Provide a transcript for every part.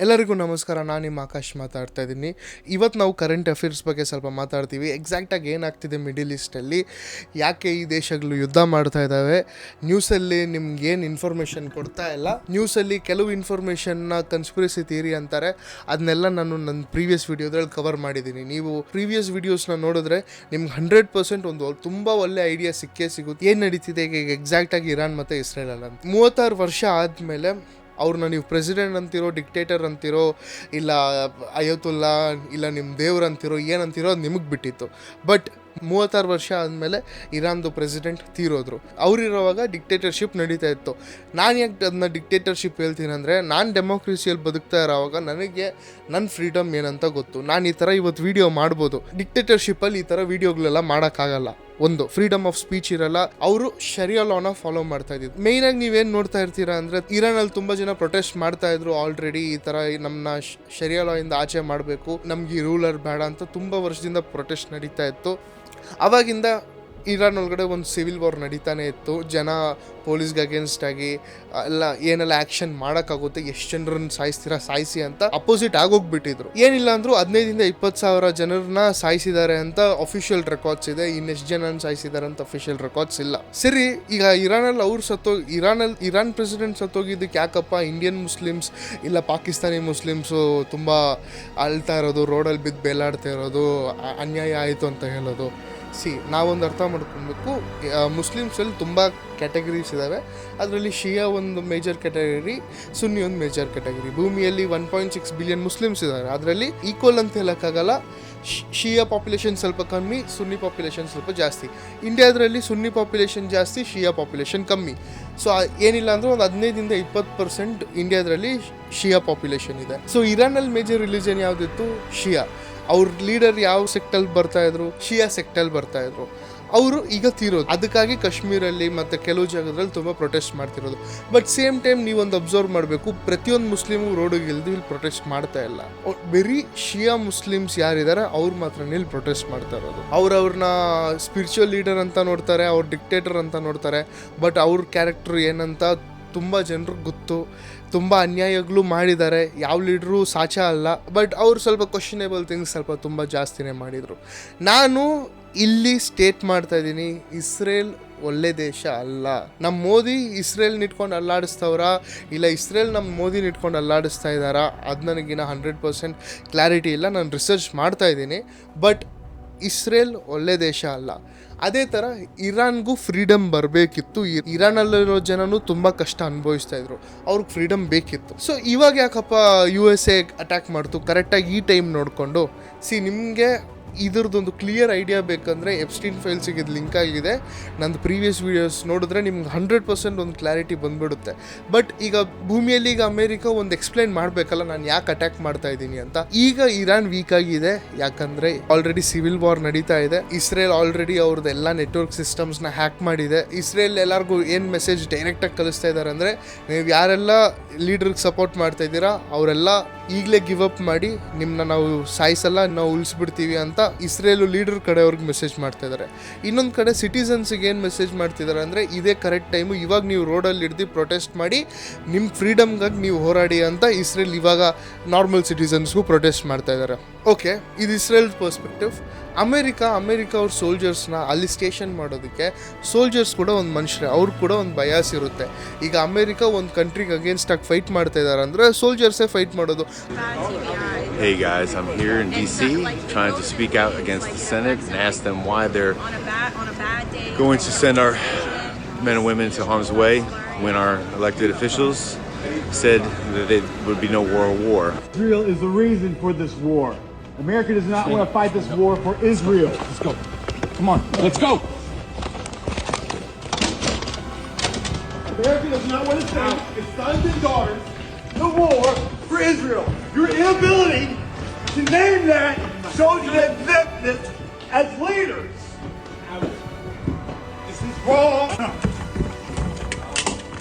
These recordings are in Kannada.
ಎಲ್ಲರಿಗೂ ನಮಸ್ಕಾರ. ನಾನು ನಿಮ್ಮ ಆಕಾಶ್ ಮಾತಾಡ್ತಾ ಇದ್ದೀನಿ. ಇವತ್ತು ನಾವು ಕರೆಂಟ್ ಅಫೇರ್ಸ್ ಬಗ್ಗೆ ಸ್ವಲ್ಪ ಮಾತಾಡ್ತೀವಿ. ಎಕ್ಸಾಕ್ಟಾಗಿ ಏನಾಗ್ತಿದೆ ಮಿಡಿಲ್ ಈಸ್ಟಲ್ಲಿ, ಯಾಕೆ ಈ ದೇಶಗಳು ಯುದ್ಧ ಮಾಡ್ತಾ ಇದ್ದಾವೆ, ನ್ಯೂಸಲ್ಲಿ ನಿಮ್ಗೆ ಏನು ಇನ್ಫಾರ್ಮೇಷನ್ ಕೊಡ್ತಾ ಇಲ್ಲ. ನ್ಯೂಸಲ್ಲಿ ಕೆಲವು ಇನ್ಫಾರ್ಮೇಷನ್ನ ಕನ್ಸ್ಪಿರಸಿ ಥಿಯರಿ ಅಂತಾರೆ, ಅದನ್ನೆಲ್ಲ ನಾನು ನನ್ನ ಪ್ರೀವಿಯಸ್ ವಿಡಿಯೋದ್ರಲ್ಲಿ ಕವರ್ ಮಾಡಿದ್ದೀನಿ. ನೀವು ಪ್ರೀವಿಯಸ್ ವಿಡಿಯೋಸ್ನ ನೋಡಿದ್ರೆ ನಿಮ್ಗೆ 100% ಒಂದು ತುಂಬ ಒಳ್ಳೆ ಐಡಿಯಾ ಸಿಗುತ್ತೆ ಏನು ನಡೀತಿದೆ ಈಗ ಎಕ್ಸಾಕ್ಟಾಗಿ ಇರಾನ್ ಮತ್ತು ಇಸ್ರೇಲ್ ಅಂತ. 36 ವರ್ಷ ಆದಮೇಲೆ ಅವ್ರನ್ನ ನೀವು ಪ್ರೆಸಿಡೆಂಟ್ ಅಂತಿರೋ, ಡಿಕ್ಟೇಟರ್ ಅಂತಿರೋ, ಇಲ್ಲ ಅಯೋತುಲ್ಲಾ, ಇಲ್ಲ ನಿಮ್ಮ ದೇವ್ರು ಅಂತಿರೋ, ಏನಂತಿರೋ ಅದು ನಿಮಗೆ ಬಿಟ್ಟಿತ್ತು. ಬಟ್ 36 ವರ್ಷ ಆದಮೇಲೆ ಇರಾನ್ದು ಪ್ರೆಸಿಡೆಂಟ್ ತೀರೋದ್ರು. ಅವರಿರೋವಾಗ ಡಿಕ್ಟೇಟರ್ಶಿಪ್ ನಡೀತಾ ಇತ್ತು. ನಾನು ಯಾಕೆ ಅದನ್ನ ಡಿಕ್ಟೇಟರ್ಶಿಪ್ ಹೇಳ್ತೀನಿ ಅಂದರೆ, ನಾನು ಡೆಮೋಕ್ರಸಿಯಲ್ಲಿ ಬದುಕ್ತಾ ಇರೋವಾಗ ನನಗೆ ನನ್ನ ಫ್ರೀಡಮ್ ಏನಂತ ಗೊತ್ತು. ನಾನು ಈ ಥರ ಇವತ್ತು ವೀಡಿಯೋ ಮಾಡ್ಬೋದು. ಡಿಕ್ಟೇಟರ್ಶಿಪ್ಪಲ್ಲಿ ಈ ಥರ ವೀಡಿಯೋಗಳೆಲ್ಲ ಮಾಡೋಕ್ಕಾಗಲ್ಲ. ಒಂದು ಫ್ರೀಡಮ್ ಆಫ್ ಸ್ಪೀಚ್ ಇರಲ್ಲ. ಅವರು ಶರಿಯಾ ಲಾನ ಫಾಲೋ ಮಾಡ್ತಾ ಇದ್ದಿದ್ದು. ಮೇಯ್ನಾಗಿ ನೀವೇನು ನೋಡ್ತಾ ಇರ್ತೀರಾ ಅಂದರೆ, ಇರಾನಲ್ಲಿ ತುಂಬ ಜನ ಪ್ರೊಟೆಸ್ಟ್ ಮಾಡ್ತಾ ಇದ್ರು ಆಲ್ರೆಡಿ. ಈ ಥರ ನಮ್ಮನ್ನ ಶರಿಯಾ ಲಾ ಇಂದ ಆಚೆ ಮಾಡಬೇಕು, ನಮ್ಗೆ ಈ ರೂಲರ್ ಬೇಡ ಅಂತ ತುಂಬ ವರ್ಷದಿಂದ ಪ್ರೊಟೆಸ್ಟ್ ನಡೀತಾ ಇತ್ತು. ಅವಾಗಿಂದ ಇರಾನ್ ಒಳಗಡೆ ಒಂದು ಸಿವಿಲ್ ವಾರ್ ನಡೀತಾನೆ ಇತ್ತು. ಜನ ಪೊಲೀಸ್ಗೆ ಅಗೇನ್ಸ್ಟ್ ಆಗಿ ಏನೆಲ್ಲ ಆ್ಯಕ್ಷನ್ ಮಾಡೋಕ್ಕಾಗುತ್ತೆ, ಎಷ್ಟು ಜನರನ್ನು ಸಾಯಿಸಿ ಅಂತ ಅಪೋಸಿಟ್ ಆಗೋಗ್ಬಿಟ್ಟಿದ್ರು. ಏನಿಲ್ಲ ಅಂದರೂ 15,000-20,000 ಜನರನ್ನ ಸಾಯಿಸಿದ್ದಾರೆ ಅಂತ ಅಫಿಷಿಯಲ್ ರೆಕಾರ್ಡ್ಸ್ ಇದೆ. ಇನ್ನೆಷ್ಟು ಜನ ಸಾಯಿಸಿದ್ದಾರೆ ಅಂತ ಅಫಿಷಿಯಲ್ ರೆಕಾರ್ಡ್ಸ್ ಇಲ್ಲ. ಸರಿ, ಈಗ ಇರಾನಲ್ಲಿ ಅವ್ರು ಇರಾನ್ ಪ್ರೆಸಿಡೆಂಟ್ ಸತ್ತೋಗಿದ್ದಕ್ಕೆ ಯಾಕಪ್ಪ ಇಂಡಿಯನ್ ಮುಸ್ಲಿಮ್ಸ್ ಇಲ್ಲ ಪಾಕಿಸ್ತಾನಿ ಮುಸ್ಲಿಮ್ಸು ತುಂಬ ಅಳ್ತಾ ಇರೋದು, ರೋಡಲ್ಲಿ ಬಿದ್ದು ಬೇಲಾಡ್ತಾ ಇರೋದು, ಅನ್ಯಾಯ ಆಯಿತು ಅಂತ ಹೇಳೋದು? ನಾವೊಂದು ಅರ್ಥ ಮಾಡ್ಕೊಬೇಕು, ಮುಸ್ಲಿಮ್ಸಲ್ಲಿ ತುಂಬ ಕ್ಯಾಟಗರೀಸ್ ಇದ್ದಾವೆ. ಅದರಲ್ಲಿ ಶಿಯಾ ಒಂದು ಮೇಜರ್ ಕ್ಯಾಟಗರಿ, ಸುನ್ನಿ ಒಂದು ಮೇಜರ್ ಕ್ಯಾಟಗರಿ. ಭೂಮಿಯಲ್ಲಿ 1.6 ಬಿಲಿಯನ್ ಮುಸ್ಲಿಮ್ಸ್ ಇದ್ದಾರೆ. ಅದರಲ್ಲಿ ಈಕ್ವಲ್ ಅಂತ ಹೇಳೋಕ್ಕಾಗಲ್ಲ. ಶಿಯಾ ಪಾಪ್ಯುಲೇಷನ್ ಸ್ವಲ್ಪ ಕಮ್ಮಿ, ಸುನ್ನಿ ಪಾಪ್ಯುಲೇಷನ್ ಸ್ವಲ್ಪ ಜಾಸ್ತಿ. ಇಂಡಿಯಾದ್ರಲ್ಲಿ ಸುನ್ನಿ ಪಾಪ್ಯುಲೇಷನ್ ಜಾಸ್ತಿ, ಶಿಯಾ ಪಾಪ್ಯುಲೇಷನ್ ಕಮ್ಮಿ. ಸೊ ಏನಿಲ್ಲ ಅಂದರೆ ಒಂದು 15-20% ಇಂಡಿಯಾದ್ರಲ್ಲಿ ಶಿಯಾ ಪಾಪ್ಯುಲೇಷನ್ ಇದೆ. ಸೊ ಇರಾನಲ್ಲಿ ಮೇಜರ್ ರಿಲಿಜನ್ ಯಾವುದಿತ್ತು? ಶಿಯಾ. ಅವ್ರ ಲೀಡರ್ ಯಾವ ಸೆಕ್ಟಲ್ಲಿ ಬರ್ತಾಯಿದ್ರು? ಶಿಯಾ ಸೆಕ್ಟಲ್ಲಿ ಬರ್ತಾಯಿದ್ರು. ಅವರು ಈಗ ತೀರೋದು. ಅದಕ್ಕಾಗಿ ಕಾಶ್ಮೀರಲ್ಲಿ ಮತ್ತು ಕೆಲವು ಜಾಗದಲ್ಲಿ ತುಂಬ ಪ್ರೊಟೆಸ್ಟ್ ಮಾಡ್ತಿರೋದು. ಬಟ್ ಸೇಮ್ ಟೈಮ್ ನೀವೊಂದು ಅಬ್ಸರ್ವ್ ಮಾಡಬೇಕು, ಪ್ರತಿಯೊಂದು ಮುಸ್ಲಿಮು ರೋಡಿಗೆ ಇಳಿದು ಇಲ್ಲಿ ಪ್ರೊಟೆಸ್ಟ್ ಮಾಡ್ತಾ ಇಲ್ಲ. ಬರೀ ಶಿಯಾ ಮುಸ್ಲಿಮ್ಸ್ ಯಾರಿದ್ದಾರೆ ಅವ್ರು ಮಾತ್ರ ಇಲ್ಲಿ ಪ್ರೊಟೆಸ್ಟ್ ಮಾಡ್ತಾ ಇರೋದು. ಅವ್ರನ್ನ ಸ್ಪಿರಿಚುವಲ್ ಲೀಡರ್ ಅಂತ ನೋಡ್ತಾರೆ, ಅವ್ರ ಡಿಕ್ಟೇಟರ್ ಅಂತ ನೋಡ್ತಾರೆ. ಬಟ್ ಅವ್ರ ಕ್ಯಾರೆಕ್ಟರ್ ಏನಂತ ತುಂಬ ಜನರಿಗೆ ಗೊತ್ತು. ತುಂಬ ಅನ್ಯಾಯಗಳು ಮಾಡಿದ್ದಾರೆ, ಯಾವ ಲೀಡ್ರು ಸಾಚ ಅಲ್ಲ. ಬಟ್ ಅವ್ರು ಸ್ವಲ್ಪ ಕ್ವಶನೇಬಲ್ ಥಿಂಗ್ಸ್ ಸ್ವಲ್ಪ ತುಂಬ ಜಾಸ್ತಿನೇ ಮಾಡಿದರು. ನಾನು ಇಲ್ಲಿ ಸ್ಟೇಟ್ ಮಾಡ್ತಾ ಇದ್ದೀನಿ, ಇಸ್ರೇಲ್ ಒಳ್ಳೆ ದೇಶ ಅಲ್ಲ. ನಮ್ಮ ಮೋದಿ ಇಸ್ರೇಲ್ ನಿಟ್ಕೊಂಡು ಅಲ್ಲಾಡಿಸ್ತವ್ರ, ಇಲ್ಲ ಇಸ್ರೇಲ್ ನಮ್ಮ ಮೋದಿ ನಿಟ್ಕೊಂಡು ಅಲ್ಲಾಡಿಸ್ತಾ ಇದ್ದಾರಾ, ಅದು ನನಗಿನ್ನ 100% ಕ್ಲಾರಿಟಿ ಇಲ್ಲ. ನಾನು ರಿಸರ್ಚ್ ಮಾಡ್ತಾ ಇದ್ದೀನಿ. ಬಟ್ ಇಸ್ರೇಲ್ ಒಳ್ಳೆ ದೇಶ ಅಲ್ಲ. ಅದೇ ಥರ ಇರಾನ್ಗೂ ಫ್ರೀಡಮ್ ಬರಬೇಕಿತ್ತು. ಇರಾನಲ್ಲಿರೋ ಜನನೂ ತುಂಬ ಕಷ್ಟ ಅನುಭವಿಸ್ತಾ ಇದ್ರು, ಅವ್ರಿಗೆ ಫ್ರೀಡಮ್ ಬೇಕಿತ್ತು. ಸೊ ಇವಾಗ ಯಾಕಪ್ಪ USA ಅಟ್ಯಾಕ್ ಮಾಡ್ತು ಕರೆಕ್ಟಾಗಿ ಈ ಟೈಮ್ ನೋಡಿಕೊಂಡು? ನಿಮಗೆ ಇದ್ರದ್ದೊಂದು ಕ್ಲಿಯರ್ ಐಡಿಯಾ ಬೇಕಂದರೆ ಎಪ್ಸ್ಟೀನ್ ಫೈಲ್ಸಿಗೆ ಇದು ಲಿಂಕ್ ಆಗಿದೆ. ನಂದು ಪ್ರೀವಿಯಸ್ ವೀಡಿಯೋಸ್ ನೋಡಿದ್ರೆ ನಿಮ್ಗೆ 100% ಒಂದು ಕ್ಲಾರಿಟಿ ಬಂದ್ಬಿಡುತ್ತೆ. ಬಟ್ ಈಗ ಭೂಮಿಯಲ್ಲಿ ಈಗ ಅಮೇರಿಕಾ ಒಂದು ಎಕ್ಸ್ಪ್ಲೈನ್ ಮಾಡಬೇಕಲ್ಲ, ನಾನು ಯಾಕೆ ಅಟ್ಯಾಕ್ ಮಾಡ್ತಾ ಇದ್ದೀನಿ ಅಂತ. ಈಗ ಇರಾನ್ ವೀಕ್ ಆಗಿದೆ, ಯಾಕಂದರೆ ಆಲ್ರೆಡಿ ಸಿವಿಲ್ ವಾರ್ ನಡೀತಾ ಇದೆ. ಇಸ್ರೇಲ್ ಆಲ್ರೆಡಿ ಅವ್ರದ್ದು ಎಲ್ಲ ನೆಟ್ವರ್ಕ್ ಸಿಸ್ಟಮ್ಸ್ನ ಹ್ಯಾಕ್ ಮಾಡಿದೆ. ಇಸ್ರೇಲ್ ಎಲ್ಲರಿಗೂ ಏನು ಮೆಸೇಜ್ ಡೈರೆಕ್ಟಾಗಿ ಕಳಿಸ್ತಾ ಇದ್ದಾರೆ ಅಂದರೆ, ನೀವು ಯಾರೆಲ್ಲ ಲೀಡರ್ಗೆ ಸಪೋರ್ಟ್ ಮಾಡ್ತಾ ಇದ್ದೀರಾ ಅವರೆಲ್ಲ ಈಗಲೇ ಗಿವ್ ಅಪ್ ಮಾಡಿ, ನಿಮ್ಮನ್ನ ನಾವು ಸಾಯಿಸಲ್ಲ, ನಾವು ಉಳಿಸ್ಬಿಡ್ತೀವಿ ಅಂತ ಇಸ್ರೇಲು ಲೀಡರ್ ಕಡೆಯವ್ರಿಗೆ ಮೆಸೇಜ್ ಮಾಡ್ತಾ ಇದ್ದಾರೆ. ಇನ್ನೊಂದು ಕಡೆ ಸಿಟಿಸನ್ಸಿಗೆ ಏನು ಮೆಸೇಜ್ ಮಾಡ್ತಿದ್ದಾರೆ ಅಂದರೆ, ಇದೇ ಕರೆಕ್ಟ್ ಟೈಮು, ಇವಾಗ ನೀವು ರೋಡಲ್ಲಿ ಹಿಡ್ದು ಪ್ರೊಟೆಸ್ಟ್ ಮಾಡಿ ನಿಮ್ಮ ಫ್ರೀಡಮ್ಗಾಗಿ ನೀವು ಹೋರಾಡಿ ಅಂತ ಇಸ್ರೇಲ್ ಇವಾಗ ನಾರ್ಮಲ್ ಸಿಟಿಸನ್ಸ್ಗೂ ಪ್ರೊಟೆಸ್ಟ್ ಮಾಡ್ತಾ ಇದ್ದಾರೆ. ಓಕೆ, ಇದು ಇಸ್ರೇಲ್ ಪರ್ಸ್ಪೆಕ್ಟಿವ್. ಅಮೇರಿಕಾ ಅವ್ರ ಸೋಲ್ಜರ್ಸ್ನ ಅಲ್ಲಿ ಸ್ಟೇಷನ್ ಮಾಡೋದಕ್ಕೆ ಸೋಲ್ಜರ್ಸ್ ಕೂಡ ಒಂದು ಮನುಷ್ಯರೇ, ಅವ್ರಿಗೆ ಕೂಡ ಒಂದು ಬಯಾಸ್ ಇರುತ್ತೆ. ಈಗ ಅಮೇರಿಕಾ ಒಂದು ಕಂಟ್ರಿಗೆ ಅಗೇನ್ಸ್ಟ್ ಆಗಿ ಫೈಟ್ ಮಾಡ್ತಾ ಇದ್ದಾರೆ ಅಂದರೆ ಸೋಲ್ಜರ್ಸೇ ಫೈಟ್ ಮಾಡೋದು. Hey guys, I'm here in DC trying to speak out against the Senate and ask them why they're going to send our men and women to harm's way when our elected officials said that there would be no world war. Israel is the reason for this war. America does not want to fight this war for Israel. Let's go. Come on, let's go. America does not want to send its sons and daughters to war for Israel. Your inability to name that shows you that as leaders. This is wrong.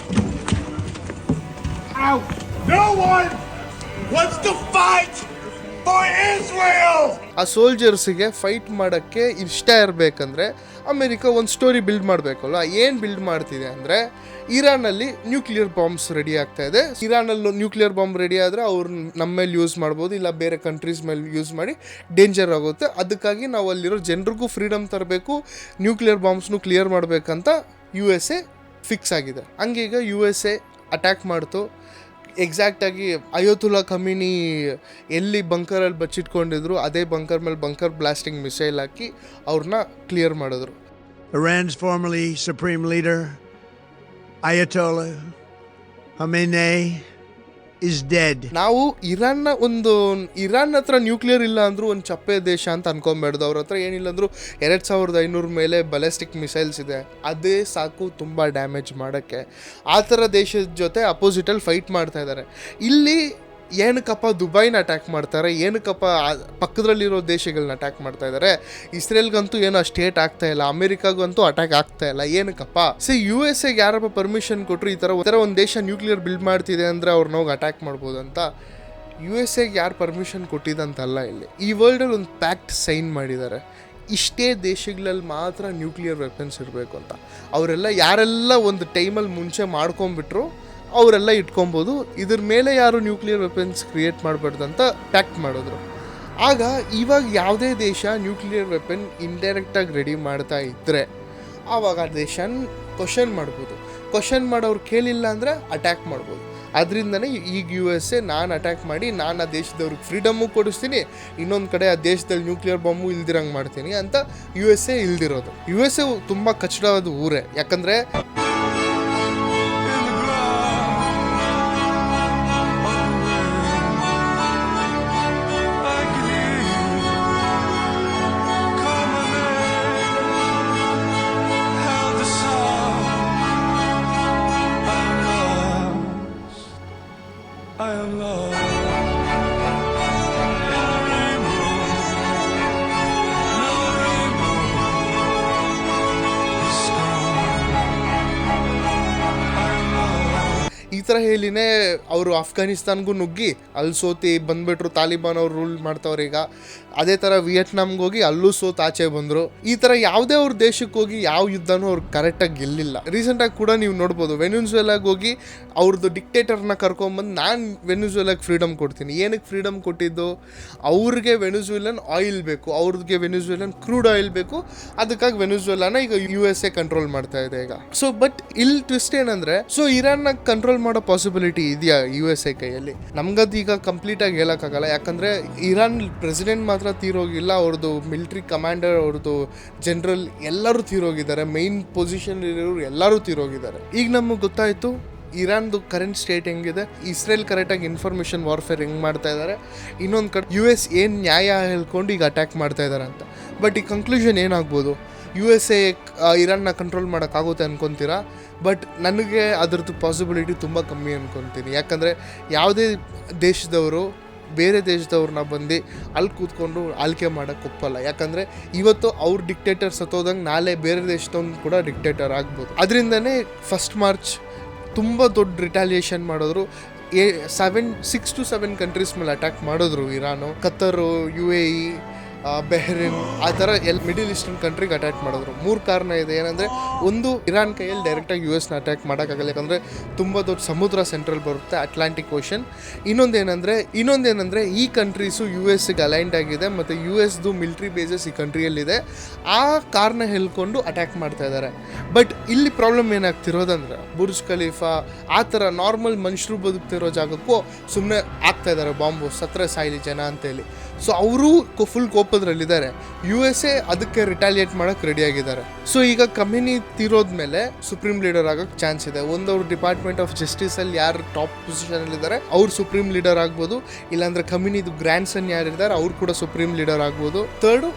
Ow. No one wants to fight for Israel! ಆ ಸೋಲ್ಜರ್ಸಿಗೆ ಫೈಟ್ ಮಾಡೋಕ್ಕೆ ಇಷ್ಟ ಇರಬೇಕಂದ್ರೆ ಅಮೆರಿಕ ಒಂದು ಸ್ಟೋರಿ ಬಿಲ್ಡ್ ಮಾಡಬೇಕಲ್ಲ. ಏನು ಬಿಲ್ಡ್ ಮಾಡ್ತಿದೆ ಅಂದರೆ ಇರಾನಲ್ಲಿ ನ್ಯೂಕ್ಲಿಯರ್ ಬಾಂಬ್ಸ್ ರೆಡಿ ಆಗ್ತಾ ಇದೆ. ಇರಾನಲ್ಲಿ ನ್ಯೂಕ್ಲಿಯರ್ ಬಾಂಬ್ ರೆಡಿ ಆದರೆ ಅವ್ರು ನಮ್ಮ ಮೇಲೆ ಯೂಸ್ ಮಾಡ್ಬೋದು, ಇಲ್ಲ ಬೇರೆ ಕಂಟ್ರೀಸ್ ಮೇಲೆ ಯೂಸ್ ಮಾಡಿ ಡೇಂಜರ್ ಆಗುತ್ತೆ. ಅದಕ್ಕಾಗಿ ನಾವು ಅಲ್ಲಿರೋ ಜನರಿಗೂ ಫ್ರೀಡಮ್ ತರಬೇಕು, ನ್ಯೂಕ್ಲಿಯರ್ ಬಾಂಬ್ಸ್ನು ಕ್ಲಿಯರ್ ಮಾಡಬೇಕಂತ USA ಫಿಕ್ಸ್ ಆಗಿದೆ. ಹಂಗೀಗ USA ಅಟ್ಯಾಕ್ ಮಾಡ್ತು. ಎಕ್ಸಾಕ್ಟಾಗಿ ಅಯೋತುಲ್ಲಾ ಖಮೀನಿ ಎಲ್ಲಿ ಬಂಕರಲ್ಲಿ ಬಚ್ಚಿಟ್ಕೊಂಡಿದ್ರು ಅದೇ ಬಂಕರ್ ಮೇಲೆ ಬಂಕರ್ ಬ್ಲಾಸ್ಟಿಂಗ್ ಮಿಸೈಲ್ ಹಾಕಿ ಅವ್ರನ್ನ ಕ್ಲಿಯರ್ ಮಾಡಿದ್ರು. Iran's formerly supreme leader, Ayatollah Khamenei, is dead. ನಾವು ಇರಾನ್ ಹತ್ರ ನ್ಯೂಕ್ಲಿಯರ್ ಇಲ್ಲ ಅಂದರೂ ಒಂದು ಚಪ್ಪೆ ದೇಶ ಅಂತ ಅನ್ಕೊಂಬೇಡ್ದು. ಅವ್ರ ಹತ್ರ ಏನಿಲ್ಲ ಅಂದರೂ 2500 ಮೇಲೆ ಬಲಿಸ್ಟಿಕ್ ಮಿಸೈಲ್ಸ್ ಇದೆ. ಅದೇ ಸಾಕು ತುಂಬ ಡ್ಯಾಮೇಜ್ ಮಾಡೋಕ್ಕೆ. ಆ ಥರ ದೇಶದ ಜೊತೆ ಅಪೋಸಿಟಲ್ಲಿ ಫೈಟ್ ಮಾಡ್ತಾ ಇದ್ದಾರೆ. ಇಲ್ಲಿ ಏನಕ್ಕಪ್ಪ ದುಬೈನ ಅಟ್ಯಾಕ್ ಮಾಡ್ತಾರೆ, ಏನಕ್ಕಪ್ಪ ಪಕ್ಕದಲ್ಲಿರೋ ದೇಶಗಳನ್ನ ಅಟ್ಯಾಕ್ ಮಾಡ್ತಾ ಇದ್ದಾರೆ. ಇಸ್ರೇಲ್ಗಂತೂ ಏನೋ ಸ್ಟೇಟ್ ಆಗ್ತಾ ಇಲ್ಲ, ಅಮೆರಿಕಾಗಂತೂ ಅಟ್ಯಾಕ್ ಆಗ್ತಾ ಇಲ್ಲ, ಏನಕ್ಕಪ್ಪ? USA ಯಾರಪ್ಪ ಪರ್ಮಿಷನ್ ಕೊಟ್ಟರು ಈ ಥರ ಒಂದು ದೇಶ ನ್ಯೂಕ್ಲಿಯರ್ ಬಿಲ್ಡ್ ಮಾಡ್ತಿದೆ ಅಂದರೆ ಅವ್ರನ್ನ ಹೋಗಿ ಅಟ್ಯಾಕ್ ಮಾಡ್ಬೋದು ಅಂತ? USA ಯಾರು ಪರ್ಮಿಷನ್ ಕೊಟ್ಟಿದ್ದಂತಲ್ಲ. ಇಲ್ಲಿ ಈ ವರ್ಲ್ಡಲ್ಲಿ ಒಂದು ಪ್ಯಾಕ್ಟ್ ಸೈನ್ ಮಾಡಿದ್ದಾರೆ, ಇಷ್ಟೇ ದೇಶಗಳಲ್ಲಿ ಮಾತ್ರ ನ್ಯೂಕ್ಲಿಯರ್ ವೆಪನ್ಸ್ ಇರಬೇಕು ಅಂತ. ಅವರೆಲ್ಲ ಯಾರೆಲ್ಲ ಒಂದು ಟೈಮಲ್ಲಿ ಮುಂಚೆ ಮಾಡ್ಕೊಂಬಿಟ್ರು ಅವರೆಲ್ಲ ಇಟ್ಕೊಬೋದು, ಇದ್ರ ಮೇಲೆ ಯಾರು ನ್ಯೂಕ್ಲಿಯರ್ ವೆಪನ್ಸ್ ಕ್ರಿಯೇಟ್ ಮಾಡಬಾರ್ದಂತ ಪ್ಯಾಕ್ಟ್ ಮಾಡಿದ್ರು. ಆಗ ಇವಾಗ ಯಾವುದೇ ದೇಶ ನ್ಯೂಕ್ಲಿಯರ್ ವೆಪನ್ ಇಂಡೈರೆಕ್ಟಾಗಿ ರೆಡಿ ಮಾಡ್ತಾ ಇದ್ದರೆ ಆವಾಗ ಆ ದೇಶನ ಕ್ವಶನ್ ಮಾಡ್ಬೋದು. ಕ್ವಶನ್ ಮಾಡೋರು ಕೇಳಿಲ್ಲ ಅಂದರೆ ಅಟ್ಯಾಕ್ ಮಾಡ್ಬೋದು. ಅದರಿಂದನೇ ಈಗ USA ನಾನು ಅಟ್ಯಾಕ್ ಮಾಡಿ ನಾನು ಆ ದೇಶದವ್ರಿಗೆ ಫ್ರೀಡಮ್ಮು ಕೊಡಿಸ್ತೀನಿ, ಇನ್ನೊಂದು ಕಡೆ ಆ ದೇಶದಲ್ಲಿ ನ್ಯೂಕ್ಲಿಯರ್ ಬಾಂಬು ಇಲ್ದಿರಂಗೆ ಮಾಡ್ತೀನಿ ಅಂತ USA ಇಲ್ದಿರೋದು. USA ತುಂಬ ಕಚ್ಚಡವಾದ ಊರೇ, ಯಾಕಂದರೆ ಈ ಥರ ಹೇಳಿನೇ ಅವರು ಅಫ್ಘಾನಿಸ್ತಾನ್ಗೂ ನುಗ್ಗಿ ಅಲ್ಲಿ ಸೋತಿ ಬಂದುಬಿಟ್ರು. ತಾಲಿಬಾನ್ ಅವ್ರು ರೂಲ್ ಮಾಡ್ತವ್ರು ಈಗ. ಅದೇ ಥರ ವಿಯೆಟ್ನಾಮ್ಗೆ ಹೋಗಿ ಅಲ್ಲೂ ಸೋತು ಆಚೆ ಬಂದರು. ಈ ಥರ ಯಾವುದೇ ಅವ್ರ ದೇಶಕ್ಕೆ ಹೋಗಿ ಯಾವ ಯುದ್ಧನೂ ಅವ್ರು ಕರೆಕ್ಟಾಗಿ ಗೆಲ್ಲಿಲ್ಲ. ರೀಸೆಂಟಾಗಿ ಕೂಡ ನೀವು ನೋಡ್ಬೋದು, ವೆನಿಜುವೆಲಾಗೆ ಹೋಗಿ ಅವ್ರದ್ದು ಡಿಕ್ಟೇಟರ್ನ ಕರ್ಕೊಂಬಂದು ನಾನು ವೆನಿಜುವೆಲಾಗೆ ಫ್ರೀಡಮ್ ಕೊಡ್ತೀನಿ. ಏನಕ್ಕೆ ಫ್ರೀಡಮ್ ಕೊಟ್ಟಿದ್ದು? ಅವ್ರಿಗೆ ವೆನಿಜುವೆಲನ್ ಆಯಿಲ್ ಬೇಕು, ಅವ್ರಿಗೆ ವೆನಿಜುವೆಲನ್ ಕ್ರೂಡ್ ಆಯಿಲ್ ಬೇಕು. ಅದಕ್ಕಾಗಿ ವೆನಿಜುವೆಲಾನ ಈಗ USA ಕಂಟ್ರೋಲ್ ಮಾಡ್ತಾ ಇದೆ ಈಗ. ಸೊ ಬಟ್ ಇಲ್ಲಿ ಟ್ವಿಸ್ಟ್ ಏನಂದರೆ, ಸೊ ಇರಾನ್ನ ಕಂಟ್ರೋಲ್ ಮಾಡೋ ಪಾಸಿಬಿಲಿಟಿ ಇದೆಯಾ USA ಕೈಯಲ್ಲಿ? ನಮ್ಗದು ಈಗ ಕಂಪ್ಲೀಟಾಗಿ ಹೇಳೋಕ್ಕಾಗಲ್ಲ. ಯಾಕಂದರೆ ಇರಾನ್ ಪ್ರೆಸಿಡೆಂಟ್ ಮಾತ್ರ ತೀರೋಗಿಲ್ಲ, ಅವ್ರದ್ದು ಮಿಲಿಟ್ರಿ ಕಮಾಂಡರ್, ಅವ್ರದ್ದು ಜನರಲ್ ಎಲ್ಲರೂ ತೀರೋಗಿದ್ದಾರೆ. ಮೈನ್ ಪೊಸಿಷನ್ ಇರೋರು ಎಲ್ಲರೂ ತೀರೋಗಿದ್ದಾರೆ. ಈಗ ನಮಗೆ ಗೊತ್ತಾಯಿತು ಇರಾನ್ದು ಕರೆಂಟ್ ಸ್ಟೇಟ್ ಹೆಂಗಿದೆ, ಇಸ್ರೇಲ್ ಕರೆಕ್ಟಾಗಿ ಇನ್ಫಾರ್ಮೇಷನ್ ವಾರ್ಫೇರ್ ಹೆಂಗೆ ಮಾಡ್ತಾ ಇದ್ದಾರೆ, ಇನ್ನೊಂದು ಕಡೆ US ಏನು ನ್ಯಾಯ ಹೇಳ್ಕೊಂಡು ಈಗ ಅಟ್ಯಾಕ್ ಮಾಡ್ತಾ ಇದ್ದಾರೆ ಅಂತ. ಬಟ್ ಈ ಕನ್ಕ್ಲೂಷನ್ ಏನಾಗ್ಬೋದು? USA ಇರಾನ್ನ ಕಂಟ್ರೋಲ್ ಮಾಡೋಕ್ಕಾಗುತ್ತೆ ಅನ್ಕೊತೀರಾ? ಬಟ್ ನನಗೆ ಅದರದ್ದು ಪಾಸಿಬಿಲಿಟಿ ತುಂಬ ಕಮ್ಮಿ ಅನ್ಕೊತೀನಿ. ಯಾಕಂದರೆ ಯಾವುದೇ ದೇಶದವರು ಬೇರೆ ದೇಶದವ್ರನ್ನ ಬಂದು ಅಲ್ಲಿ ಕೂತ್ಕೊಂಡು ಆಳ್ಕೆ ಮಾಡೋಕ್ಕೆ ಒಪ್ಪಲ್ಲ. ಯಾಕಂದರೆ ಇವತ್ತು ಅವ್ರ ಡಿಕ್ಟೇಟರ್ ಸತ್ತೋದಂಗೆ ನಾಳೆ ಬೇರೆ ದೇಶದವ್ನು ಕೂಡ ಡಿಕ್ಟೇಟರ್ ಆಗ್ಬೋದು. ಅದರಿಂದನೇ 1 ಮಾರ್ಚ್ ತುಂಬ ದೊಡ್ಡ ರಿಟಾಲಿಯೇಷನ್ ಮಾಡಿದ್ರು. 6 to 7 ಕಂಟ್ರೀಸ್ ಮೇಲೆ ಅಟ್ಯಾಕ್ ಮಾಡಿದ್ರು. ಇರಾನು, ಕತ್ತರು, UAE, ಬೆಹ್ರಿನ್, ಆ ಥರ ಮಿಡಲ್ ಈಸ್ಟರ್ನ್ ಕಂಟ್ರಿಗೆ ಅಟ್ಯಾಕ್ ಮಾಡಿದ್ರು. 3 ಕಾರಣ ಇದೆ. ಏನಂದರೆ, ಒಂದು, ಇರಾನ್ ಕೈಯಲ್ಲಿ ಡೈರೆಕ್ಟಾಗಿ US ಅಟ್ಯಾಕ್ ಮಾಡೋಕ್ಕಾಗಲ್ಲ, ಯಾಕಂದರೆ ತುಂಬ ದೊಡ್ಡ ಸಮುದ್ರ ಸೆಂಟ್ರಲ್ ಬರುತ್ತೆ, ಅಟ್ಲಾಂಟಿಕ್ ಓಷನ್. ಇನ್ನೊಂದೇನೆಂದರೆ ಈ ಕಂಟ್ರೀಸು USಗೆ ಅಲೈನ್ಡ್ ಆಗಿದೆ ಮತ್ತು USದು ಮಿಲಿಟ್ರಿ ಬೇಸಸ್ ಈ ಕಂಟ್ರಿಯಲ್ಲಿದೆ. ಆ ಕಾರಣ ಹೇಳ್ಕೊಂಡು ಅಟ್ಯಾಕ್ ಮಾಡ್ತಾ ಇದ್ದಾರೆ. ಬಟ್ ಇಲ್ಲಿ ಪ್ರಾಬ್ಲಮ್ ಏನಾಗ್ತಿರೋದಂದ್ರೆ, ಬುರ್ಜ್ ಖಲೀಫಾ ಆ ಥರ ನಾರ್ಮಲ್ ಮನುಷ್ಯರು ಬದುಕ್ತಿರೋ ಜಾಗಕ್ಕೂ ಸುಮ್ಮನೆ ಆಗ್ತಾ ಇದ್ದಾರೆ ಬಾಂಬು, ಸತ್ರ ಸಾಯಿಲಿ ಜನ ಅಂತೇಳಿ. ಸೊ ಅವರು ಫುಲ್ ಕೋಪದ್ರಲ್ಲಿದ್ದಾರೆ. USA ಅದಕ್ಕೆ ರಿಟಾಲಿಯೇಟ್ ಮಾಡೋಕ್ಕೆ ರೆಡಿಯಾಗಿದ್ದಾರೆ. ಸೊ ಈಗ ಖಮೇನಿ ತೀರೋದ್ಮೇಲೆ ಸುಪ್ರೀಂ ಲೀಡರ್ ಆಗೋಕ್ಕೆ ಚಾನ್ಸ್ ಇದೆ. ಅವ್ರ ಡಿಪಾರ್ಟ್ಮೆಂಟ್ ಆಫ್ ಜಸ್ಟಿಸಲ್ಲಿ ಯಾರು ಟಾಪ್ ಪೊಸಿಷನಲ್ಲಿದ್ದಾರೆ ಅವ್ರು ಸುಪ್ರೀಂ ಲೀಡರ್ ಆಗ್ಬೋದು, ಇಲ್ಲಾಂದರೆ ಖಮೇನಿದು ಗ್ರ್ಯಾಂಡ್ ಸನ್ ಯಾರಿದ್ದಾರೆ ಅವ್ರು ಕೂಡ ಸುಪ್ರೀಂ ಲೀಡರ್ ಆಗ್ಬೋದು. ಥರ್ಡು,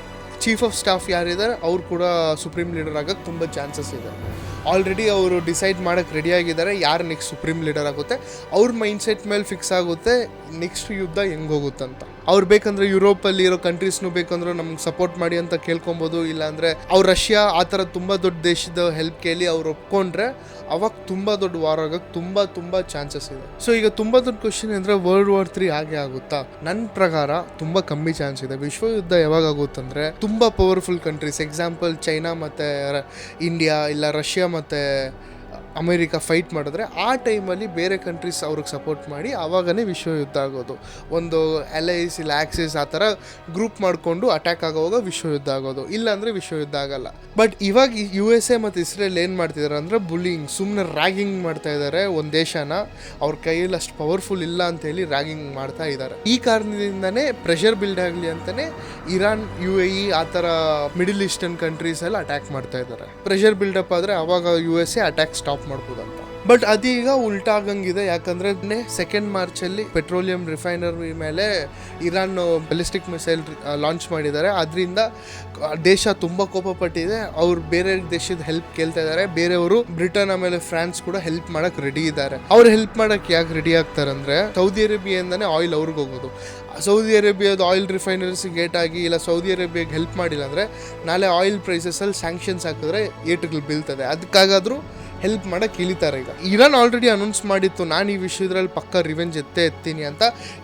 ಚೀಫ್ ಆಫ್ ಸ್ಟಾಫ್ ಯಾರಿದ್ದಾರೆ ಅವ್ರು ಕೂಡ ಸುಪ್ರೀಂ ಲೀಡರ್ ಆಗೋಕ್ಕೆ ತುಂಬ ಚಾನ್ಸಸ್ ಇದೆ. ಆಲ್ರೆಡಿ ಅವರು ಡಿಸೈಡ್ ಮಾಡೋಕ್ಕೆ ರೆಡಿಯಾಗಿದ್ದಾರೆ ಯಾರು ನೆಕ್ಸ್ಟ್ ಸುಪ್ರೀಂ ಲೀಡರ್ ಆಗುತ್ತೆ. ಅವ್ರ ಮೈಂಡ್ಸೆಟ್ ಮೇಲೆ ಫಿಕ್ಸ್ ಆಗುತ್ತೆ ನೆಕ್ಸ್ಟ್ ಯುದ್ಧ ಹೆಂಗೆ ಹೋಗುತ್ತಂತ. ಅವ್ರು ಬೇಕಂದರೆ ಯುರೋಪಲ್ಲಿ ಇರೋ ಕಂಟ್ರೀಸ್ನು ಬೇಕಂದ್ರೆ ನಮ್ಗೆ ಸಪೋರ್ಟ್ ಮಾಡಿ ಅಂತ ಕೇಳ್ಕೊಬೋದು. ಇಲ್ಲಾಂದರೆ ಅವ್ರು ರಷ್ಯಾ ಆ ಥರ ತುಂಬ ದೊಡ್ಡ ದೇಶದ ಹೆಲ್ಪ್ ಕೇಳಿ ಅವ್ರು ಒಪ್ಕೊಂಡ್ರೆ ಅವಾಗ ತುಂಬ ದೊಡ್ಡ ವಾರ್ ಆಗೋಕ್ಕೆ ತುಂಬ ಚಾನ್ಸಸ್ ಇದೆ. ಸೊ ಈಗ ತುಂಬ ದೊಡ್ಡ ಕ್ವಶನ್ ಅಂದರೆ World War III ಹಾಗೆ ಆಗುತ್ತಾ? ನನ್ನ ಪ್ರಕಾರ ತುಂಬ ಕಮ್ಮಿ ಚಾನ್ಸ್ ಇದೆ. ವಿಶ್ವ ಯುದ್ಧ ಯಾವಾಗ ಆಗುತ್ತಂದರೆ ತುಂಬ ಪವರ್ಫುಲ್ ಕಂಟ್ರೀಸ್, ಎಕ್ಸಾಂಪಲ್ ಚೈನಾ ಮತ್ತು ಇಂಡಿಯಾ ಇಲ್ಲ ರಷ್ಯಾ ಮತ್ತು ಅಮೇರಿಕಾ ಫೈಟ್ ಮಾಡಿದ್ರೆ ಆ ಟೈಮಲ್ಲಿ ಬೇರೆ ಕಂಟ್ರೀಸ್ ಅವ್ರಿಗೆ ಸಪೋರ್ಟ್ ಮಾಡಿ ಆವಾಗನೇ ವಿಶ್ವ ಯುದ್ಧ ಆಗೋದು. ಒಂದು LIS ಇಲ್ಲ ಆಕ್ಸಿಸ್ ಆ ಥರ ಗ್ರೂಪ್ ಮಾಡಿಕೊಂಡು ಅಟ್ಯಾಕ್ ಆಗೋವಾಗ ವಿಶ್ವ ಯುದ್ಧ ಆಗೋದು, ಇಲ್ಲಾಂದರೆ ವಿಶ್ವ ಯುದ್ಧ ಆಗಲ್ಲ. ಬಟ್ ಇವಾಗ USA ಮತ್ತು ಇಸ್ರೇಲ್ ಏನು ಮಾಡ್ತಿದ್ದಾರೆ ಅಂದರೆ ಬುಲ್ಲಿಂಗ್, ಸುಮ್ಮನೆ ರ್ಯಾಗಿಂಗ್ ಮಾಡ್ತಾ ಇದ್ದಾರೆ ಒಂದು ದೇಶನ. ಅವ್ರ ಕೈಯಲ್ಲಿ ಅಷ್ಟು ಪವರ್ಫುಲ್ ಇಲ್ಲ ಅಂತೇಳಿ ರ್ಯಾಗಿಂಗ್ ಮಾಡ್ತಾ ಇದ್ದಾರೆ. ಈ ಕಾರಣದಿಂದನೇ ಪ್ರೆಷರ್ ಬಿಲ್ಡ್ ಆಗಲಿ ಅಂತಲೇ ಇರಾನ್ UAE ಆ ಥರ ಮಿಡಲ್ ಈಸ್ಟರ್ನ್ ಕಂಟ್ರೀಸ್ ಎಲ್ಲ ಅಟ್ಯಾಕ್ ಮಾಡ್ತಾ ಇದ್ದಾರೆ. ಪ್ರೆಷರ್ ಬಿಲ್ಡಪ್ ಆದರೆ ಆವಾಗ USA ಅಟ್ಯಾಕ್ ಸ್ಟಾಪ್ ಮಾಡ್ಬೋದಂತ. ಬಟ್ ಅದೀಗ ಉಲ್ಟಾ ಆಗಂಗಿದೆ. ಯಾಕಂದರೆ 2 ಮಾರ್ಚಲ್ಲಿ ಪೆಟ್ರೋಲಿಯಂ ರಿಫೈನರಿ ಮೇಲೆ ಇರಾನ್ ಬ್ಯಾಲಿಸ್ಟಿಕ್ ಮಿಸೈಲ್ ಲಾಂಚ್ ಮಾಡಿದ್ದಾರೆ. ಅದರಿಂದ ದೇಶ ತುಂಬ ಕೋಪಪಟ್ಟಿದೆ. ಅವ್ರು ಬೇರೆ ದೇಶದ ಹೆಲ್ಪ್ ಕೇಳ್ತಾ ಇದ್ದಾರೆ. ಬೇರೆಯವರು ಬ್ರಿಟನ್ ಆಮೇಲೆ ಫ್ರಾನ್ಸ್ ಕೂಡ ಹೆಲ್ಪ್ ಮಾಡೋಕ್ಕೆ ರೆಡಿ ಇದ್ದಾರೆ. ಅವ್ರು ಹೆಲ್ಪ್ ಮಾಡೋಕ್ಕೆ ಯಾಕೆ ರೆಡಿ ಆಗ್ತಾರೆ ಅಂದರೆ ಸೌದಿ ಅರೇಬಿಯಾಯಿಂದನೇ ಆಯಿಲ್ ಅವ್ರಿಗೆ ಹೋಗೋದು. ಸೌದಿ ಅರೇಬಿಯಾದ ಆಯಿಲ್ ರಿಫೈನರೀಸ್ ಗೇಟ್ ಆಗಿ ಇಲ್ಲ ಸೌದಿ ಅರೇಬಿಯಾಗೆ ಹೆಲ್ಪ್ ಮಾಡಿಲ್ಲ ಅಂದರೆ ನಾಳೆ ಆಯಿಲ್ ಪ್ರೈಸಸಲ್ಲಿ ಸ್ಯಾಂಕ್ಷನ್ಸ್ ಹಾಕಿದ್ರೆ ಏಟುಗಳು ಬೀಳ್ತದೆ. ಅದಕ್ಕಾಗಾದರೂ ಹೆಲ್ಪ್ ಮಾಡೋಕ್ಕೆ ಇಳಿತಾರೆ. ಈಗ ಇರಾನ್ ಆಲ್ರೆಡಿ ಅನೌನ್ಸ್ ಮಾಡಿತ್ತು ನಾನು ಈ ವಿಷಯದ್ರಲ್ಲಿ ಪಕ್ಕ ರಿವೆಂಜ್ ಎತ್ತೀನಿ ಅಂತ.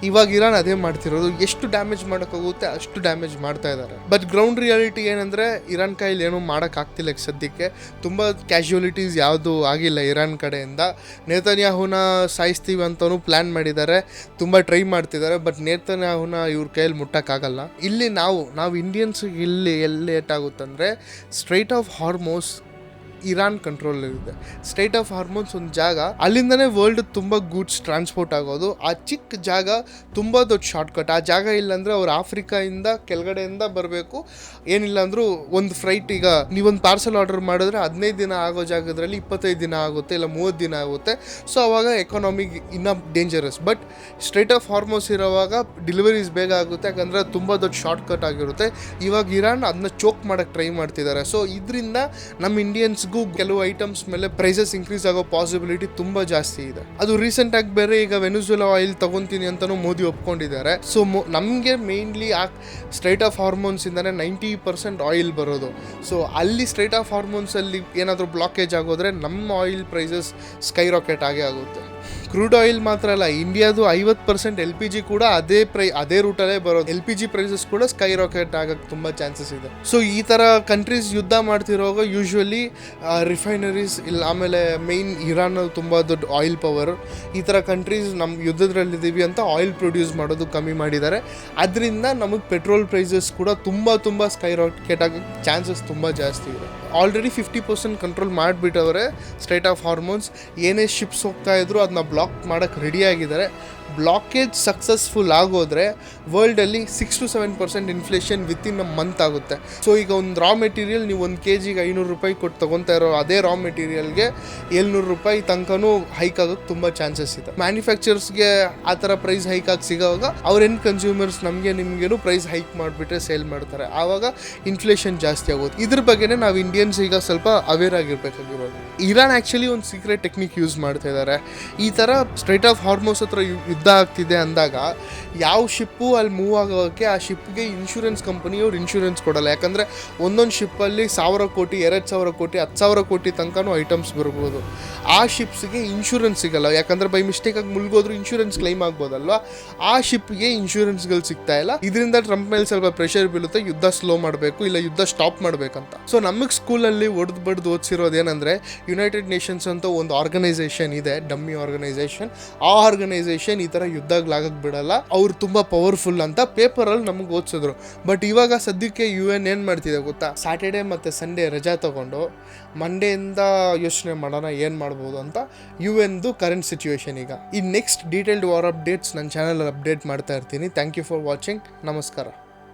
ಇವಾಗ ಇರಾನ್ ಅದೇ ಮಾಡ್ತಿರೋದು. ಎಷ್ಟು ಡ್ಯಾಮೇಜ್ ಮಾಡೋಕ್ಕಾಗುತ್ತೆ ಅಷ್ಟು ಡ್ಯಾಮೇಜ್ ಮಾಡ್ತಾ ಇದ್ದಾರೆ. ಬಟ್ ಗ್ರೌಂಡ್ ರಿಯಾಲಿಟಿ ಏನಂದರೆ ಇರಾನ್ ಕೈಯಲ್ಲಿ ಏನೂ ಮಾಡೋಕ್ಕಾಗ್ತಿಲ್ಲ ಈಗ ಸದ್ಯಕ್ಕೆ. ತುಂಬ ಕ್ಯಾಶುಯಾಲಿಟೀಸ್ ಯಾವುದೂ ಆಗಿಲ್ಲ ಇರಾನ್ ಕಡೆಯಿಂದ. ನೇತನ್ಯಾಹುನ ಸಾಯಿಸ್ತೀವಿ ಅಂತಲೂ ಪ್ಲ್ಯಾನ್ ಮಾಡಿದ್ದಾರೆ, ತುಂಬ ಟ್ರೈ ಮಾಡ್ತಿದ್ದಾರೆ. ಬಟ್ ನೇತನ್ಯಾಹುನ ಇವ್ರ ಕೈಯಲ್ಲಿ ಮುಟ್ಟೋಕ್ಕಾಗಲ್ಲ. ಇಲ್ಲಿ ನಾವು ಇಂಡಿಯನ್ಸ್ಗೆ ಇಲ್ಲಿ ಎಲ್ಲಿ ಏಟಾಗುತ್ತಂದರೆ ಸ್ಟ್ರೈಟ್ ಆಫ್ ಹಾರ್ಮೋಸ್ ಇರಾನ್ ಕಂಟ್ರೋಲಲ್ಲಿದೆ. ಸ್ಟ್ರೈಟ್ ಆಫ್ ಹಾರ್ಮೋನ್ಸ್ ಒಂದು ಜಾಗ, ಅಲ್ಲಿಂದನೇ ವರ್ಲ್ಡ್ ತುಂಬ ಗೂಡ್ಸ್ ಟ್ರಾನ್ಸ್ಪೋರ್ಟ್ ಆಗೋದು. ಆ ಚಿಕ್ಕ ಜಾಗ ತುಂಬ ದೊಡ್ಡ ಶಾರ್ಟ್ಕಟ್. ಆ ಜಾಗ ಇಲ್ಲಾಂದರೆ ಅವ್ರು ಆಫ್ರಿಕಾಯಿಂದ ಕೆಳಗಡೆಯಿಂದ ಬರಬೇಕು. ಏನಿಲ್ಲ ಅಂದರೂ ಒಂದು ಫ್ಲೈಟ್, ಈಗ ನೀವೊಂದು ಪಾರ್ಸಲ್ ಆರ್ಡರ್ ಮಾಡಿದ್ರೆ 15 ದಿನ ಆಗೋ ಜಾಗದಲ್ಲಿ 25 ದಿನ ಆಗುತ್ತೆ, ಇಲ್ಲ 30 ದಿನ ಆಗುತ್ತೆ. ಸೊ ಅವಾಗ ಎಕಾನಮಿಗೆ ಇನ್ನೂ dangerous. But strait of Hormuz ಇರೋವಾಗ ಡೆಲಿವರೀಸ್ ಬೇಗ ಆಗುತ್ತೆ, ಯಾಕಂದರೆ ತುಂಬ ದೊಡ್ಡ ಶಾರ್ಟ್ಕಟ್ ಆಗಿರುತ್ತೆ. ಇವಾಗ ಇರಾನ್ ಅದನ್ನ ಚೋಕ್ ಮಾಡೋಕ್ಕೆ ಟ್ರೈ ಮಾಡ್ತಿದ್ದಾರೆ. ಸೊ ಇದರಿಂದ ನಮ್ಮ ಇಂಡಿಯನ್ಸ್ಗೂ ಕೆಲವು ಐಟಮ್ಸ್ ಮೇಲೆ ಪ್ರೈಸಸ್ ಇನ್ಕ್ರೀಸ್ ಆಗೋ ಪಾಸಿಬಿಲಿಟಿ ತುಂಬ ಜಾಸ್ತಿ ಇದೆ. ಅದು ರೀಸೆಂಟ್ ಆಗಿ ಬೇರೆ ಈಗ ವೆನಿಜುಲಾ ಆಯಿಲ್ ತಗೊಂತೀನಿ ಅಂತಲೂ ಮೋದಿ ಒಪ್ಕೊಂಡಿದ್ದಾರೆ. ಸೊ ನಮಗೆ ಮೇನ್ಲಿ ಆ ಸ್ಟ್ರೈಟ್ ಆಫ್ ಹಾರ್ಮೋನ್ಸ್ ಇಂದಾನೆ 90% ಆಯಿಲ್ ಬರೋದು. ಸೊ ಅಲ್ಲಿ ಸ್ಟ್ರೈಟ್ ಆಫ್ ಹಾರ್ಮೋನ್ಸ್ ಅಲ್ಲಿ ಏನಾದರೂ ಬ್ಲಾಕೇಜ್ ಆಗೋದ್ರೆ ನಮ್ಮ ಆಯಿಲ್ ಪ್ರೈಸಸ್ ಸ್ಕೈ ರಾಕೆಟ್ ಆಗೇ ಆಗುತ್ತೆ. ಕ್ರೂಡ್ ಆಯಿಲ್ ಮಾತ್ರ ಅಲ್ಲ, ಇಂಡಿಯಾದು 50% LPG ಕೂಡ ಅದೇ ರೂಟಲ್ಲೇ ಬರೋದು. LPG ಪ್ರೈಸಸ್ ಕೂಡ ಸ್ಕೈ ರಾಕೆಟ್ ಆಗಕ್ಕೆ ತುಂಬ ಚಾನ್ಸಸ್ ಇದೆ. ಸೊ ಈ ಥರ ಕಂಟ್ರೀಸ್ ಯುದ್ಧ ಮಾಡ್ತಿರೋವಾಗ ಯೂಶ್ವಲಿ ರಿಫೈನರೀಸ್ ಇಲ್ಲ, ಆಮೇಲೆ ಮೇಯ್ನ್ ಇರಾನ್ ತುಂಬ ದೊಡ್ಡ ಆಯಿಲ್ ಪವರ್. ಈ ಥರ ಕಂಟ್ರೀಸ್ ನಮ್ಮ ಯುದ್ಧದಲ್ಲಿದ್ದೀವಿ ಅಂತ ಆಯಿಲ್ ಪ್ರೊಡ್ಯೂಸ್ ಮಾಡೋದು ಕಮ್ಮಿ ಮಾಡಿದ್ದಾರೆ. ಅದರಿಂದ ನಮಗೆ ಪೆಟ್ರೋಲ್ ಪ್ರೈಸಸ್ ಕೂಡ ತುಂಬ ಸ್ಕೈ ರಾಕೆಟ್ ಆಗೋಕ್ಕೆ ಚಾನ್ಸಸ್ ತುಂಬ ಜಾಸ್ತಿ ಇದೆ. ಆಲ್ರೆಡಿ 50% ಕಂಟ್ರೋಲ್ ಮಾಡಿಬಿಟ್ಟವ್ರೆ ಸ್ಟ್ರೈಟ್ ಆಫ್ ಹಾರ್ಮೋನ್ಸ್. ಏನೇ ಶಿಪ್ಸ್ ಹೋಗ್ತಾ ಇದ್ರು ಅದನ್ನ ಬ್ಲಾಕ್ ಮಾಡೋಕ್ಕೆ ರೆಡಿಯಾಗಿದ್ದಾರೆ. ಬ್ಲಾಕೇಜ್ ಸಕ್ಸಸ್ಫುಲ್ ಆಗೋದ್ರೆ ವರ್ಲ್ಡಲ್ಲಿ 6 to 7% inflation within a month ಆಗುತ್ತೆ. ಸೊ ಈಗ ಒಂದು ರಾ ಮೆಟೀರಿಯಲ್ ನೀವು 1 kg 500 ರೂಪಾಯಿ ಕೊಟ್ಟು ತೊಗೊತಾ ಇರೋ ಅದೇ ರಾ ಮೆಟೀರಿಯಲ್ಗೆ 700 ರೂಪಾಯಿ ತನಕನೂ ಹೈಕ್ ಆಗೋಕ್ಕೆ ತುಂಬ ಚಾನ್ಸಸ್ ಇದೆ. ಮ್ಯಾನುಫ್ಯಾಕ್ಚರ್ಸ್ಗೆ ಆ ಥರ ಪ್ರೈಸ್ ಹೈಕ್ ಆಗಿ ಸಿಗೋವಾಗ ಅವ್ರ ಎಂಡ್ ಕನ್ಸ್ಯೂಮರ್ಸ್ ನಿಮಗೇನು ಪ್ರೈಸ್ ಹೈಕ್ ಮಾಡಿಬಿಟ್ರೆ ಸೇಲ್ ಮಾಡ್ತಾರೆ. ಆವಾಗ ಇನ್ಫ್ಲೇಷನ್ ಜಾಸ್ತಿ ಆಗೋದು. ಇದ್ರ ಬಗ್ಗೆನೇ ನಾವು ಇಂಡಿಯನ್ಸ್ ಈಗ ಸ್ವಲ್ಪ ಅವೇರ್ ಆಗಿರಬೇಕಾಗಿರೋದು. ಇರಾನ್ ಆ್ಯಕ್ಚುಲಿ ಒಂದು ಸೀಕ್ರೆಟ್ ಟೆಕ್ನಿಕ್ ಯೂಸ್ ಮಾಡ್ತಾ ಇದ್ದಾರೆ. ಈ ಥರ ಸ್ಟ್ರೈಟ್ ಆಫ್ ಹಾರ್ಮೋನ್ಸ್ ಹತ್ರ ಯುದ್ಧ ಆಗ್ತಿದೆ ಅಂದಾಗ ಯಾವ ಶಿಪ್ಪು ಅಲ್ಲಿ ಮೂವ್ ಆಗೋಕ್ಕೆ ಆ ಶಿಪ್ಗೆ ಇನ್ಶೂರೆನ್ಸ್ ಕಂಪನಿಯವ್ರು ಇನ್ಶೂರೆನ್ಸ್ ಕೊಡಲ್ಲ. ಯಾಕಂದರೆ ಒಂದೊಂದು ಶಿಪ್ಪಲ್ಲಿ 1,000 ಕೋಟಿ 2,000 ಕೋಟಿ 10,000 ಕೋಟಿ ತನಕನೂ ಐಟಮ್ಸ್ ಬರ್ಬೋದು. ಆ ಶಿಪ್ಸ್ಗೆ ಇನ್ಶೂರೆನ್ಸ್ ಸಿಗಲ್ಲ. ಯಾಕಂದರೆ ಬೈ ಮಿಸ್ಟೇಕಾಗಿ ಮುಳುಗೋದ್ರು ಇನ್ಶೂರೆನ್ಸ್ ಕ್ಲೈಮ್ ಆಗ್ಬೋದಲ್ವಾ. ಆ ಶಿಪ್ಗೆ ಇನ್ಶೂರೆನ್ಸ್ಗಳು ಸಿಗ್ತಾ ಇಲ್ಲ. ಇದರಿಂದ ಟ್ರಂಪ್ ಮೇಲೆ ಸ್ವಲ್ಪ ಪ್ರೆಷರ್ ಬೀಳುತ್ತೆ, ಯುದ್ಧ ಸ್ಲೋ ಮಾಡಬೇಕು ಇಲ್ಲ ಯುದ್ಧ ಸ್ಟಾಪ್ ಮಾಡಬೇಕಂತ. ಸೊ ನಮಗೆ ಸ್ಕೂಲಲ್ಲಿ ಬಡ್ದು ಓದಿಸಿರೋದೇನೆಂದರೆ ಯುನೈಟೆಡ್ ನೇಷನ್ಸ್ ಅಂತ ಒಂದು ಆರ್ಗನೈಸೇಷನ್ ಇದೆ, ಡಮ್ಮಿ ಆರ್ಗನೈಸೇಷನ್. ಆ ಆರ್ಗನೈಸೇಷನ್ ಈ ಥರ ಯುದ್ಧಗಳಾಗಕ್ಕೆ ಬಿಡಲ್ಲ, ಅವ್ರು ತುಂಬ ಪವರ್ಫುಲ್ ಅಂತ ಪೇಪರಲ್ಲಿ ನಮಗೆ ಓದಿಸಿದ್ರು. ಬಟ್ ಇವಾಗ ಸದ್ಯಕ್ಕೆ UN ಏನು ಮಾಡ್ತಿದೆ ಗೊತ್ತಾ, ಸ್ಯಾಟರ್ಡೇ ಮತ್ತು ಸಂಡೇ ರಜಾ ತಗೊಂಡು ಮಂಡೇಯಿಂದ ಯೋಚನೆ ಮಾಡೋಣ ಏನು ಮಾಡ್ಬೋದು ಅಂತ. UNದು ಕರೆಂಟ್ ಸಿಚುವೇಶನ್ ಈಗ. ಈ ನೆಕ್ಸ್ಟ್ ಡೀಟೇಲ್ಡ್ ವಾರ್ ಅಪ್ಡೇಟ್ಸ್ ನನ್ನ ಚಾನಲಲ್ಲಿ ಅಪ್ಡೇಟ್ ಮಾಡ್ತಾ ಇರ್ತೀನಿ. Thank you for watching. ನಮಸ್ಕಾರ.